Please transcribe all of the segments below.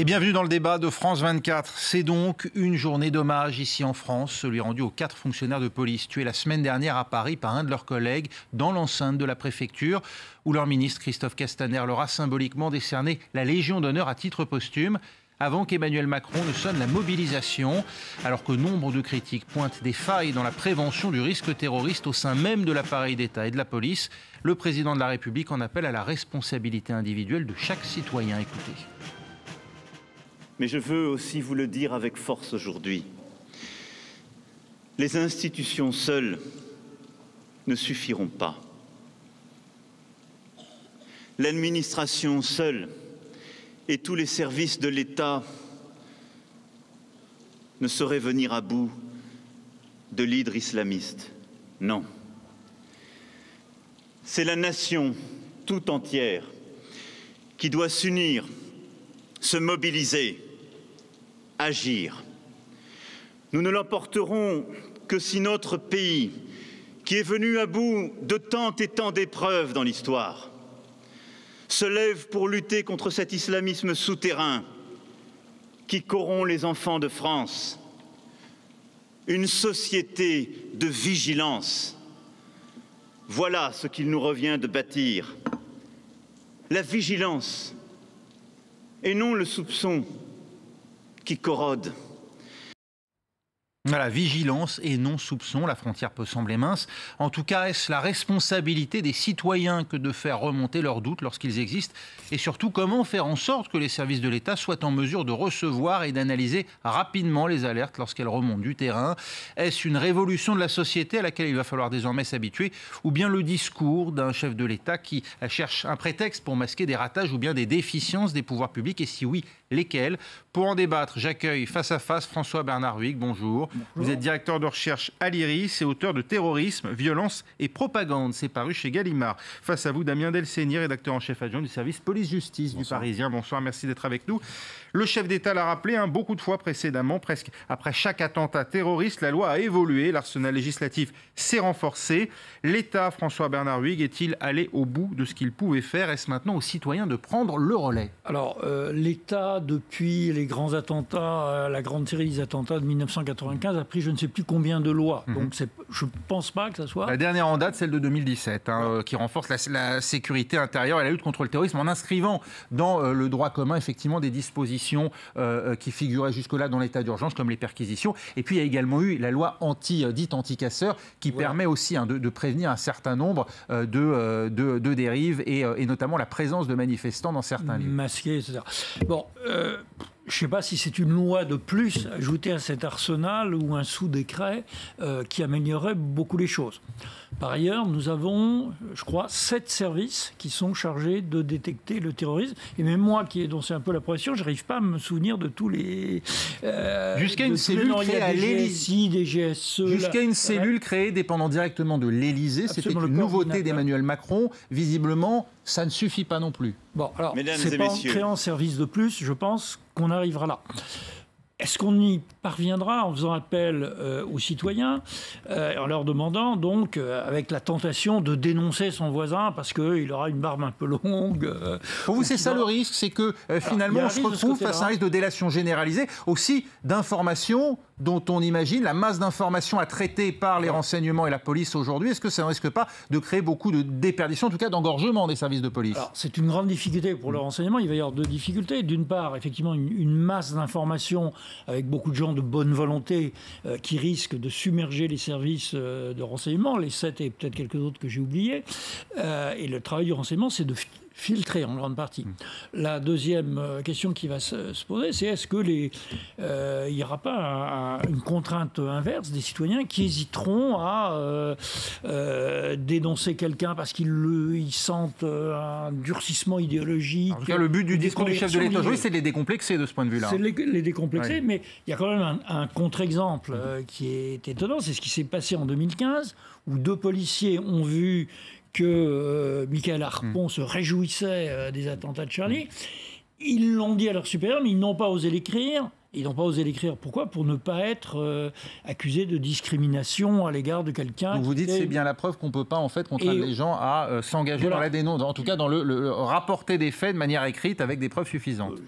Et bienvenue dans le débat de France 24. C'est donc une journée d'hommage ici en France, celui rendu aux 4 fonctionnaires de police tués la semaine dernière à Paris par un de leurs collègues dans l'enceinte de la préfecture, où leur ministre Christophe Castaner leur a symboliquement décerné la Légion d'honneur à titre posthume, avant qu'Emmanuel Macron ne sonne la mobilisation. Alors que nombre de critiques pointent des failles dans la prévention du risque terroriste au sein même de l'appareil d'État et de la police, le président de la République en appelle à la responsabilité individuelle de chaque citoyen. Écoutez. Mais je veux aussi vous le dire avec force aujourd'hui. Les institutions seules ne suffiront pas. L'administration seule et tous les services de l'État ne sauraient venir à bout de l'hydre islamiste. Non. C'est la nation tout entière qui doit s'unir, se mobiliser, agir. Nous ne l'emporterons que si notre pays, qui est venu à bout de tant et tant d'épreuves dans l'histoire, se lève pour lutter contre cet islamisme souterrain qui corrompt les enfants de France. Une société de vigilance. Voilà ce qu'il nous revient de bâtir. La vigilance et non le soupçon qui corrode. Voilà, vigilance et non soupçon, la frontière peut sembler mince. En tout cas, est-ce la responsabilité des citoyens que de faire remonter leurs doutes lorsqu'ils existent? Et surtout, comment faire en sorte que les services de l'État soient en mesure de recevoir et d'analyser rapidement les alertes lorsqu'elles remontent du terrain? Est-ce une révolution de la société à laquelle il va falloir désormais s'habituer? Ou bien le discours d'un chef de l'État qui cherche un prétexte pour masquer des ratages ou bien des déficiences des pouvoirs publics? Et si oui, lesquels? Pour en débattre, j'accueille face à face François-Bernard Huyck. Bonjour. Vous êtes directeur de recherche à l'IRIS et auteur de Terrorisme, violence et propagande. C'est paru chez Gallimard. Face à vous, Damien Delceni, rédacteur en chef adjoint du service police-justice du Parisien. Bonsoir, merci d'être avec nous. Le chef d'État l'a rappelé beaucoup de fois précédemment, presque après chaque attentat terroriste, la loi a évolué, l'arsenal législatif s'est renforcé. L'État, François-Bernard Huyck, est-il allé au bout de ce qu'il pouvait faire? Est-ce maintenant aux citoyens de prendre le relais? Alors, l'État, depuis les grands attentats, la grande série des attentats de 1995, a pris je ne sais plus combien de lois. Donc, je ne pense pas que ça soit... La dernière en date, celle de 2017, qui renforce la sécurité intérieure et la lutte contre le terrorisme en inscrivant dans le droit commun, effectivement, des dispositions qui figuraient jusque-là dans l'état d'urgence, comme les perquisitions. Et puis, il y a également eu la loi dite anti-casseurs, qui permet aussi de prévenir un certain nombre de dérives et notamment la présence de manifestants dans certains lieux. Masqués, etc. Bon, je ne sais pas si c'est une loi de plus ajoutée à cet arsenal ou un sous-décret qui améliorerait beaucoup les choses. Par ailleurs, nous avons, je crois, 7 services qui sont chargés de détecter le terrorisme. Et même moi, qui ai dansé un peu la profession, je n'arrive pas à me souvenir de tous les... Jusqu'à une cellule créée à l'Élysée. Des GSE... Jusqu'à une cellule créée dépendant directement de l'Élysée. C'était une nouveauté d'Emmanuel Macron. Visiblement, ça ne suffit pas non plus. Bon, alors, c'est pas en créant un service de plus, je pense qu'on arrivera là. Est-ce qu'on y parviendra en faisant appel aux citoyens, en leur demandant donc, avec la tentation de dénoncer son voisin parce qu'il aura une barbe un peu longue? Pour vous, c'est ça le risque, c'est que finalement on se retrouve face à un risque de délation généralisée, aussi d'informations dont on imagine la masse d'informations à traiter par les renseignements et la police aujourd'hui. Est-ce que ça ne risque pas de créer beaucoup de déperdition, en tout cas d'engorgement des services de police? Alors, c'est une grande difficulté pour le renseignement. Il va y avoir 2 difficultés. D'une part, effectivement, une masse d'informations avec beaucoup de gens de bonne volonté qui risquent de submerger les services de renseignement, les 7 et peut-être quelques autres que j'ai oubliés. Et le travail du renseignement, c'est de filtré en grande partie. La deuxième question qui va se poser, c'est est-ce que il n'y aura pas une contrainte inverse des citoyens qui hésiteront à dénoncer quelqu'un parce qu'ils sentent un durcissement idéologique. En tout cas, le but du discours du chef de l'État aujourd'hui, c'est de les décomplexer de ce point de vue-là. C'est les décomplexer, mais il y a quand même un contre-exemple qui est étonnant. C'est ce qui s'est passé en 2015, où 2 policiers ont vu que Michael Harpon se réjouissait des attentats de Charlie. Ils l'ont dit à leur supérieur, mais ils n'ont pas osé l'écrire. Ils n'ont pas osé l'écrire. Pourquoi? Pour ne pas être accusés de discrimination à l'égard de quelqu'un. Donc vous dites c'est bien la preuve qu'on ne peut pas en fait contraindre les gens à s'engager dans la dénonce, en tout cas dans le rapporter des faits de manière écrite avec des preuves suffisantes.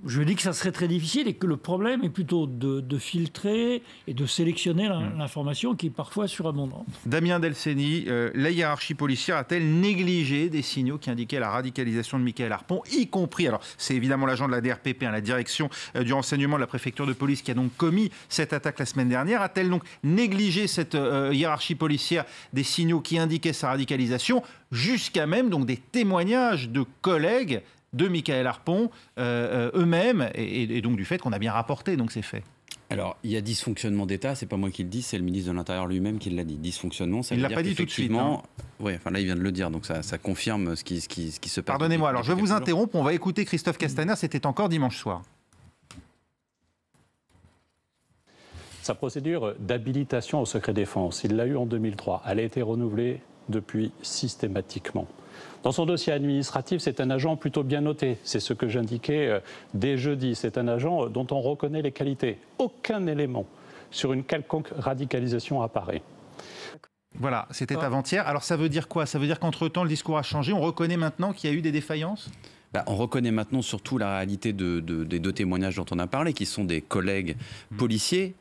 je dis que ça serait très difficile et que le problème est plutôt de filtrer et de sélectionner l'information qui est parfois surabondante. Damien Delceni, la hiérarchie policière a-t-elle négligé des signaux qui indiquaient la radicalisation de Mickaël Harpon, y compris, alors c'est évidemment l'agent de la DRPP, la direction du renseignement de la préfecture de police qui a donc commis cette attaque la semaine dernière, a-t-elle donc négligé cette hiérarchie policière des signaux qui indiquaient sa radicalisation, jusqu'à même donc des témoignages de collègues de Mickaël Harpon eux-mêmes, et donc du fait qu'on a bien rapporté donc ces faits. Alors, il y a dysfonctionnement d'État, c'est pas moi qui le dis, c'est le ministre de l'Intérieur lui-même qui l'a dit. Dysfonctionnement, ça veut dire il l'a pas dit tout de suite. Hein. Ouais, enfin là, il vient de le dire, donc ça confirme ce qui se passe. Pardonnez-moi, alors je vais vous interrompre, on va écouter Christophe Castaner, c'était encore dimanche soir. Sa procédure d'habilitation au secret défense, il l'a eue en 2003. Elle a été renouvelée depuis systématiquement. Dans son dossier administratif, c'est un agent plutôt bien noté. C'est ce que j'indiquais dès jeudi. C'est un agent dont on reconnaît les qualités. Aucun élément sur une quelconque radicalisation apparaît. Voilà, c'était avant-hier. Alors ça veut dire quoi? Ça veut dire qu'entre-temps, le discours a changé. On reconnaît maintenant qu'il y a eu des défaillances? On reconnaît maintenant surtout la réalité des deux témoignages dont on a parlé, qui sont des collègues policiers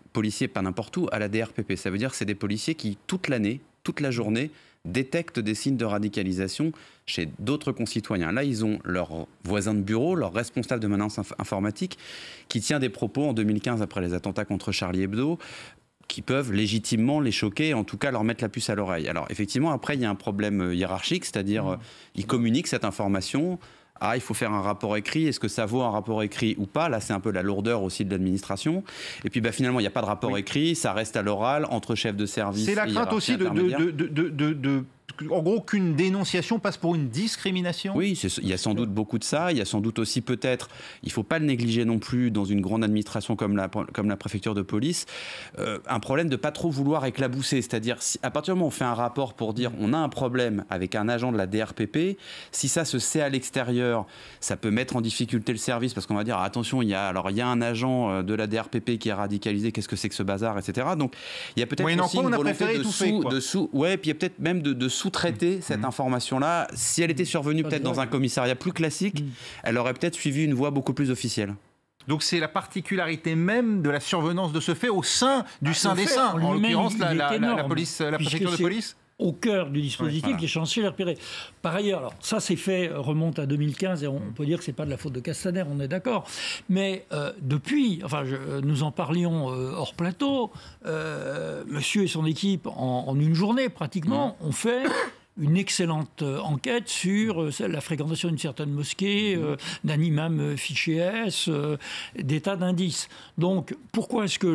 pas n'importe où, à la DRPP. Ça veut dire que c'est des policiers qui, toute l'année, toute la journée, détectent des signes de radicalisation chez d'autres concitoyens. Là, ils ont leur voisin de bureau, leur responsable de maintenance informatique, qui tient des propos en 2015 après les attentats contre Charlie Hebdo, qui peuvent légitimement les choquer, en tout cas leur mettre la puce à l'oreille. Alors effectivement, après, il y a un problème hiérarchique, c'est-à-dire ils communiquent cette information. Ah, il faut faire un rapport écrit. Est-ce que ça vaut un rapport écrit ou pas? Là, c'est un peu la lourdeur aussi de l'administration. Et puis, finalement, il n'y a pas de rapport écrit. Ça reste à l'oral, entre chefs de service. C'est la crainte aussi en gros, qu'une dénonciation passe pour une discrimination? Oui, il y a sans doute beaucoup de ça. Il y a sans doute aussi peut-être, il ne faut pas le négliger non plus dans une grande administration comme la préfecture de police, un problème de ne pas trop vouloir éclabousser. C'est-à-dire, à partir du moment où on fait un rapport pour dire on a un problème avec un agent de la DRPP, si ça se sait à l'extérieur, ça peut mettre en difficulté le service parce qu'on va dire attention, il y a un agent de la DRPP qui est radicalisé, qu'est-ce que c'est que ce bazar, etc. Donc, il y a peut-être aussi une volonté puis il y a peut-être même de sous-traiter cette information-là. Si elle était survenue peut-être dans un commissariat plus classique, elle aurait peut-être suivi une voie beaucoup plus officielle. Donc c'est la particularité même de la survenance de ce fait au sein du sein des saints, en l'occurrence la préfecture de police? Au cœur du dispositif qui est censé les repérer. Par ailleurs, alors ça c'est fait, remonte à 2015 et on peut dire que c'est pas de la faute de Castaner, on est d'accord. Mais depuis, nous en parlions hors plateau, monsieur et son équipe en une journée pratiquement ont fait une excellente enquête sur la fréquentation d'une certaine mosquée, d'un imam fiché S, des tas d'indices. Donc, pourquoi est-ce que,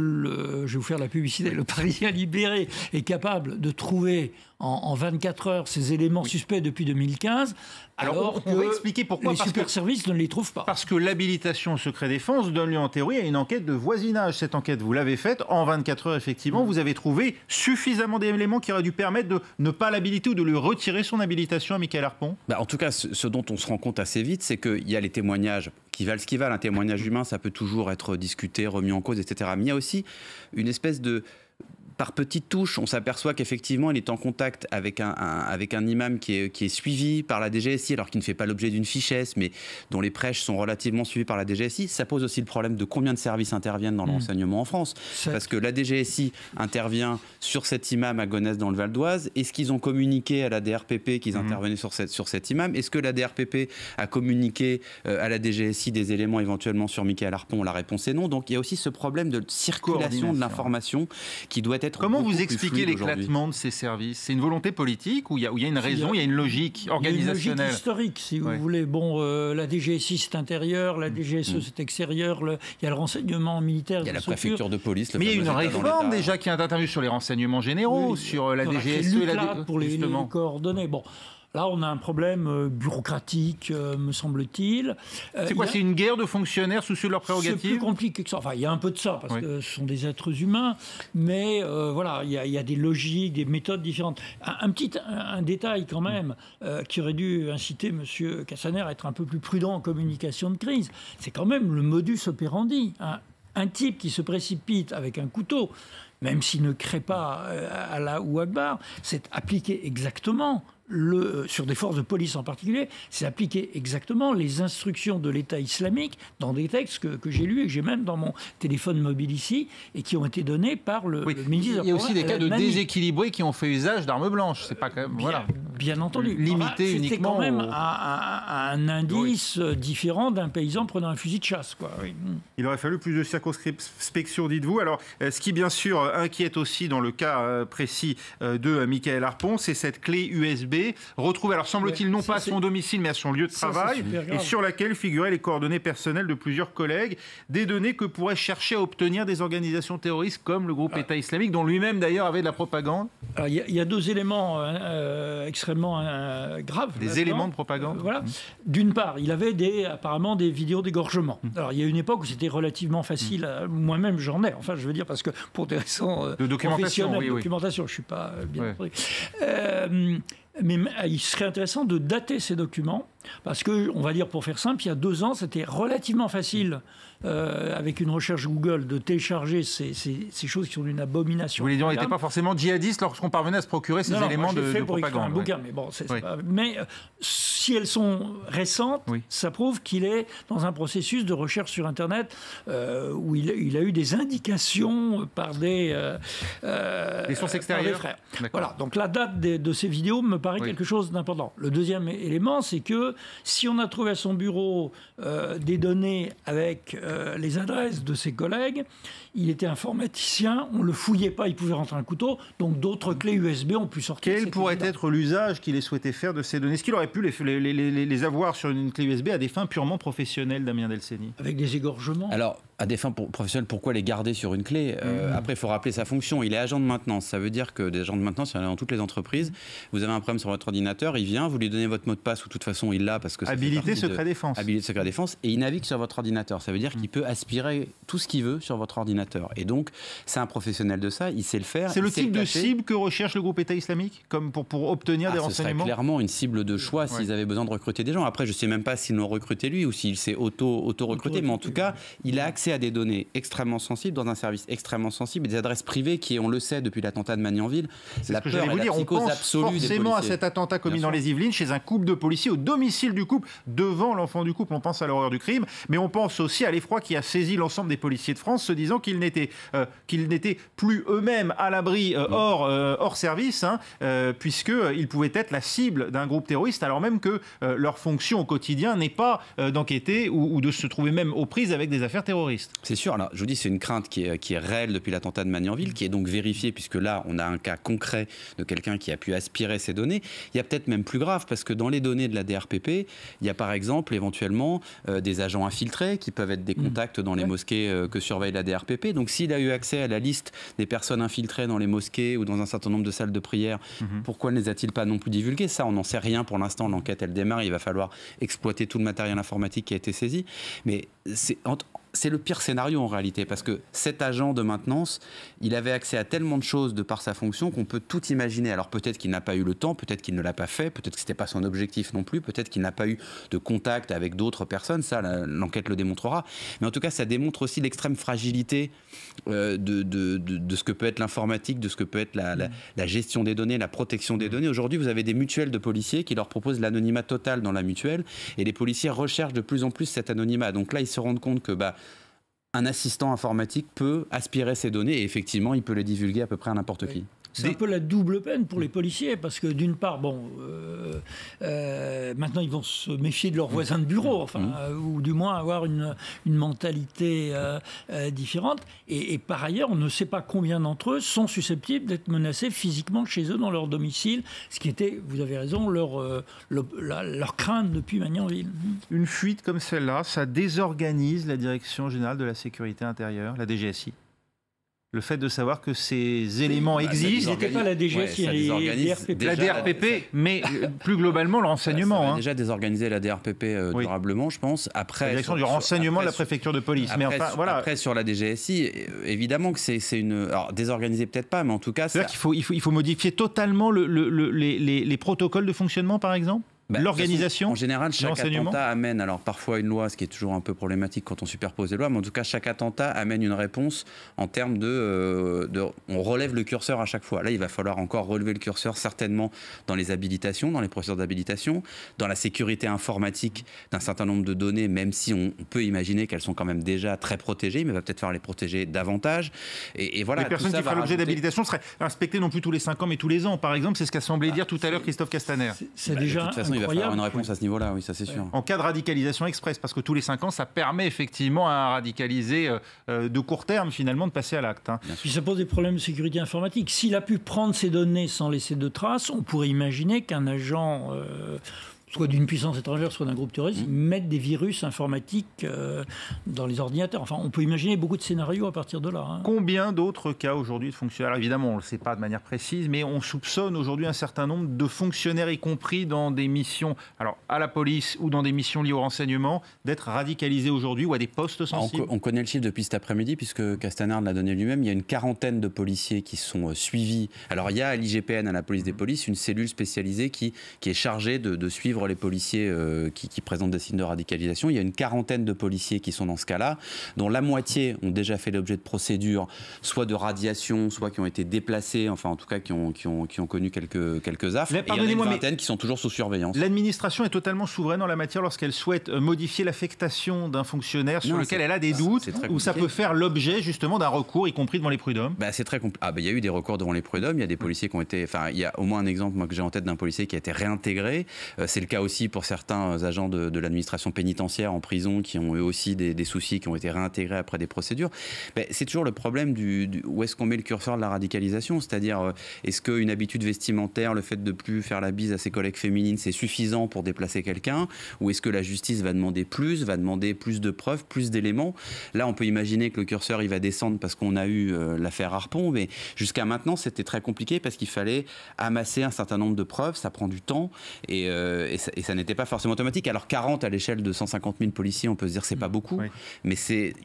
je vais vous faire la publicité, le Parisien libéré est capable de trouver en 24 heures ces éléments suspects depuis 2015, alors on va expliquer pourquoi. Les super-services ne les trouvent pas. Parce que l'habilitation au secret défense donne lieu en théorie à une enquête de voisinage. Cette enquête, vous l'avez faite en 24 heures, effectivement. Vous avez trouvé suffisamment d'éléments qui auraient dû permettre de ne pas l'habiliter ou de lui retirer son habilitation à Mickaël Harpon? En tout cas, ce dont on se rend compte assez vite, c'est qu'il y a les témoignages qui valent ce qu'ils valent. Un témoignage humain, ça peut toujours être discuté, remis en cause, etc. Mais il y a aussi une espèce de... Par petites touches, on s'aperçoit qu'effectivement, il est en contact avec un imam qui est suivi par la DGSI, alors qu'il ne fait pas l'objet d'une fichesse, mais dont les prêches sont relativement suivis par la DGSI. Ça pose aussi le problème de combien de services interviennent dans l'enseignement en France. Parce que la DGSI intervient sur cet imam à Gonesse dans le Val d'Oise. Est-ce qu'ils ont communiqué à la DRPP qu'ils intervenaient sur cet imam? Est-ce que la DRPP a communiqué à la DGSI des éléments éventuellement sur Mickaël Harpon? La réponse est non. Donc il y a aussi ce problème de circulation de l'information qui doit être... Comment vous expliquez l'éclatement de ces services? C'est une volonté politique ou il y a une raison, il y a une logique organisationnelle? Il y a une logique historique, si vous voulez. Bon, la DGSI, c'est intérieur, la DGSE, c'est extérieur, il y a le renseignement militaire. Il y a la préfecture de police. Mais il y a une réforme déjà qui est intervenue sur les renseignements généraux, sur la DGSE et la pour les coordonnées. Bon. Là, on a un problème bureaucratique, me semble-t-il. C'est quoi? C'est une guerre de fonctionnaires soucieux de leurs prérogatives? C'est plus compliqué que ça. Enfin, il y a un peu de ça, parce que ce sont des êtres humains. Mais voilà, il y a des logiques, des méthodes différentes. Un détail quand même qui aurait dû inciter M. Castaner à être un peu plus prudent en communication de crise. C'est quand même le modus operandi. Un type qui se précipite avec un couteau, même s'il ne crée pas Allah ou Akbar, c'est appliqué exactement sur des forces de police en particulier, c'est appliquer exactement les instructions de l'État islamique dans des textes que j'ai lus et que j'ai même dans mon téléphone mobile ici et qui ont été donnés par le ministre. Il y a aussi des cas de déséquilibrés qui ont fait usage d'armes blanches. C'est pas quand même, bien entendu. Limité uniquement. C'est quand même un indice différent d'un paysan prenant un fusil de chasse, quoi. Oui. Il aurait fallu plus de circonspection, dites-vous. Alors, ce qui bien sûr inquiète aussi dans le cas précis de Mickaël Harpon, c'est cette clé USB retrouvée, alors semble-t-il non pas à son domicile mais à son lieu de travail, et sur laquelle figuraient les coordonnées personnelles de plusieurs collègues, des données que pourraient chercher à obtenir des organisations terroristes comme le groupe État islamique, dont lui-même d'ailleurs avait de la propagande. Il y a deux éléments extrêmement graves. Des éléments de propagande. Voilà. D'une part, il avait apparemment des vidéos d'égorgement. Alors il y a une époque où c'était relativement facile, moi-même j'en ai, enfin je veux dire parce que pour des raisons de documentation, je ne suis pas bien entendu. Mais il serait intéressant de dater ces documents, parce que, on va dire pour faire simple, il y a 2 ans, c'était relativement facile, avec une recherche Google, de télécharger ces choses qui sont d'une abomination. Vous voulez dire, on n'était pas forcément djihadiste lorsqu'on parvenait à se procurer ces éléments de propagande. Un bouquin, mais bon, mais si elles sont récentes, ça prouve qu'il est dans un processus de recherche sur Internet où il a eu des indications par des sources extérieures. Par des frères. Voilà, donc la date de ces vidéos me paraît quelque chose d'important. Le deuxième élément, c'est que si on a trouvé à son bureau des données avec les adresses de ses collègues, il était informaticien, on ne le fouillait pas, il pouvait rentrer un couteau, donc d'autres clés USB ont pu sortir. Quel pourrait être l'usage qu'il ait souhaité faire de ces données? Est-ce qu'il aurait pu les avoir sur une clé USB à des fins purement professionnelles, Damien Delceni? Avec des égorgements? Alors, à des fins professionnelles, pourquoi les garder sur une clé? Après, il faut rappeler sa fonction. Il est agent de maintenance. Ça veut dire que des agents de maintenance, il y en a dans toutes les entreprises. Vous avez un problème sur votre ordinateur, il vient, vous lui donnez votre mot de passe, ou de toute façon, il l'a parce que... Habilité secret défense. Habilité secret défense, et il navigue sur votre ordinateur. Ça veut dire qu'il peut aspirer tout ce qu'il veut sur votre ordinateur. Et donc, c'est un professionnel de ça, il sait le faire. C'est le type de cible que recherche le groupe État islamique, comme pour obtenir des renseignements? Ce serait clairement une cible de choix s'ils avaient besoin de recruter des gens. Après, je ne sais même pas s'ils l'ont recruté lui ou s'il s'est auto-recruté, mais en tout cas, il a accès à des données extrêmement sensibles dans un service extrêmement sensible et des adresses privées qui, on le sait depuis l'attentat de Magnanville, la peur et la psychose absolue des policiers. On pense forcément à cet attentat commis dans les Yvelines chez un couple de policiers au domicile du couple, devant l'enfant du couple. On pense à l'horreur du crime, mais on pense aussi à l'effroi qui a saisi l'ensemble des policiers de France, se disant qu'ils n'étaient plus eux-mêmes à l'abri hors service, puisqu'ils pouvaient être la cible d'un groupe terroriste, alors même que leur fonction au quotidien n'est pas d'enquêter ou de se trouver même aux prises avec des affaires terroristes. C'est sûr. Alors, je vous dis, c'est une crainte qui est réelle depuis l'attentat de Magnanville, qui est donc vérifiée, puisque là, on a un cas concret de quelqu'un qui a pu aspirer ces données. Il y a peut-être même plus grave, parce que dans les données de la DRPP, il y a par exemple, éventuellement, des agents infiltrés qui peuvent être des contacts dans les mosquées que surveille la DRPP. Donc, s'il a eu accès à la liste des personnes infiltrées dans les mosquées ou dans un certain nombre de salles de prière, pourquoi ne les a-t-il pas non plus divulguées? Ça, on n'en sait rien pour l'instant. L'enquête, elle démarre. Il va falloir exploiter tout le matériel informatique qui a été saisi. Mais c'est le pire scénario en réalité, parce que cet agent de maintenance, il avait accès à tellement de choses de par sa fonction qu'on peut tout imaginer. Alors peut-être qu'il n'a pas eu le temps, peut-être qu'il ne l'a pas fait, peut-être que ce n'était pas son objectif non plus, peut-être qu'il n'a pas eu de contact avec d'autres personnes, ça l'enquête le démontrera. Mais en tout cas, ça démontre aussi l'extrême fragilité de ce que peut être l'informatique, de ce que peut être la gestion des données, la protection des données. Aujourd'hui, vous avez des mutuelles de policiers qui leur proposent l'anonymat total dans la mutuelle, et les policiers recherchent de plus en plus cet anonymat. Donc là, ils se rendent compte que un assistant informatique peut aspirer ces données et effectivement, il peut les divulguer à peu près à n'importe qui. C'est un peu la double peine pour les policiers, parce que d'une part, maintenant ils vont se méfier de leurs voisins de bureau, ou du moins avoir une mentalité différente. Et par ailleurs, on ne sait pas combien d'entre eux sont susceptibles d'être menacés physiquement chez eux, dans leur domicile, ce qui était, vous avez raison, leur crainte depuis Magnanville. Une fuite comme celle-là, ça désorganise la Direction générale de la sécurité intérieure, la DGSI. Le fait de savoir que ces éléments existent. C'était pas la DGSI, la DRPP, mais plus globalement le renseignement. Ça a déjà désorganisé la DRPP durablement, je pense. Après, la direction du renseignement de la préfecture de police. Après, sur la DGSI, évidemment que c'est une... Alors, désorganisée peut-être pas, mais en tout cas... C'est-à-dire qu'il faut modifier totalement les protocoles de fonctionnement, par exemple ? l'organisation. En général, chaque attentat amène, alors parfois une loi, ce qui est toujours un peu problématique quand on superpose les lois, mais en tout cas, chaque attentat amène une réponse en termes on relève le curseur à chaque fois. Là, il va falloir encore relever le curseur certainement dans les habilitations, dans les procédures d'habilitation, dans la sécurité informatique d'un certain nombre de données, même si on peut imaginer qu'elles sont quand même déjà très protégées, mais il va peut-être falloir les protéger davantage. Et voilà, les personnes qui feraient l'objet d'habilitation seraient inspectées non plus tous les 5 ans, mais tous les ans, par exemple. C'est ce qu'a semblé dire tout à l'heure Christophe Castaner. C'est déjà de toute façon, il va falloir une réponse à ce niveau-là, oui, ça c'est sûr. En cas de radicalisation express, parce que tous les 5 ans, ça permet effectivement à un radicalisé de court terme, finalement, de passer à l'acte. Puis ça pose des problèmes de sécurité informatique. S'il a pu prendre ces données sans laisser de traces, on pourrait imaginer qu'un agent... soit d'une puissance étrangère, soit d'un groupe terroriste, mettent des virus informatiques dans les ordinateurs. Enfin, on peut imaginer beaucoup de scénarios à partir de là. Combien d'autres cas aujourd'hui de fonctionnaires? Alors, évidemment, on ne le sait pas de manière précise, mais on soupçonne aujourd'hui un certain nombre de fonctionnaires, y compris dans des missions, alors à la police ou dans des missions liées au renseignement, d'être radicalisés aujourd'hui ou à des postes sensibles. On connaît le chiffre depuis cet après-midi, puisque Castaner l'a donné lui-même. Il y a une quarantaine de policiers qui sont suivis. Alors, il y a à l'IGPN, à la police des polices, une cellule spécialisée qui est chargée de suivre les policiers qui présentent des signes de radicalisation. Il y a une quarantaine de policiers qui sont dans ce cas-là, dont la moitié ont déjà fait l'objet de procédures, soit de radiation, soit qui ont été déplacés, enfin en tout cas qui ont connu quelques affres. Et il y en a une vingtaine qui sont toujours sous surveillance. L'administration est totalement souveraine en la matière lorsqu'elle souhaite modifier l'affectation d'un fonctionnaire sur lequel elle a des doutes, ou ça peut faire l'objet justement d'un recours, y compris devant les prud'hommes. C'est très compliqué. Il y a eu des recours devant les prud'hommes, il y a des policiers qui ont été... Enfin, il y a au moins un exemple moi, que j'ai en tête d'un policier qui a été réintégré. C'est le cas aussi pour certains agents de l'administration pénitentiaire en prison qui ont eu aussi des soucis, qui ont été réintégrés après des procédures. C'est toujours le problème où est-ce qu'on met le curseur de la radicalisation, c'est-à-dire est-ce qu'une habitude vestimentaire, le fait de ne plus faire la bise à ses collègues féminines, c'est suffisant pour déplacer quelqu'un, ou est-ce que la justice va demander plus de preuves, plus d'éléments? Là, on peut imaginer que le curseur il va descendre parce qu'on a eu l'affaire Harpon, mais jusqu'à maintenant, c'était très compliqué parce qu'il fallait amasser un certain nombre de preuves, ça prend du temps, et ça n'était pas forcément automatique. Alors 40 à l'échelle de 150 000 policiers, on peut se dire c'est pas beaucoup, mais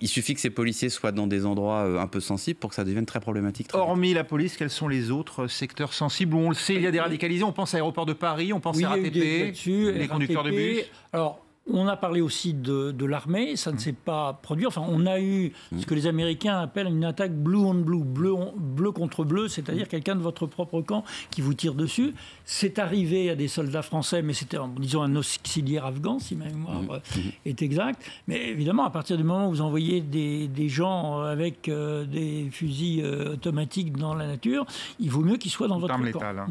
il suffit que ces policiers soient dans des endroits un peu sensibles pour que ça devienne très problématique. Hormis la police, quels sont les autres secteurs sensibles où on le sait, il y a des radicalisés? On pense à l'aéroport de Paris, on pense à RATP, les conducteurs de bus. Alors, on a parlé aussi de l'armée, ça ne s'est pas produit. Enfin, on a eu ce que les Américains appellent une attaque blue on blue, bleu contre bleu, c'est-à-dire quelqu'un de votre propre camp qui vous tire dessus. C'est arrivé à des soldats français, mais c'était, disons, un auxiliaire afghan, si ma mémoire est exacte. Mais évidemment, à partir du moment où vous envoyez des gens avec des fusils automatiques dans la nature, il vaut mieux qu'ils soient dans votre camp. Létale,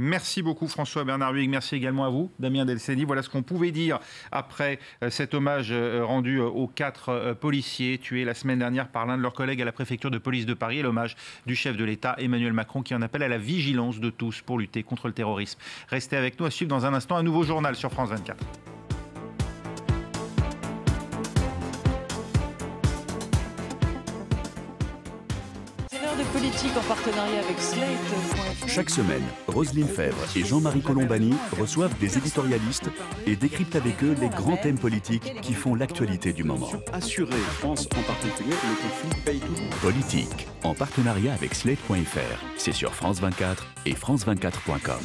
Merci beaucoup François-Bernard Huyghe, merci également à vous Damien Delceni. Voilà ce qu'on pouvait dire après cet hommage rendu aux 4 policiers tués la semaine dernière par l'un de leurs collègues à la préfecture de police de Paris, et l'hommage du chef de l'État Emmanuel Macron qui en appelle à la vigilance de tous pour lutter contre le terrorisme. Restez avec nous, à suivre dans un instant un nouveau journal sur France 24. Politique en partenariat avec Slate. Chaque semaine, Roselyne Febvre et Jean-Marie Colombani reçoivent des éditorialistes et décryptent avec eux les grands thèmes politiques qui font l'actualité du moment. Assurer la France en particulier, le conflit paye toujours. Politique, en partenariat avec Slate.fr. C'est sur France 24 et France24.com.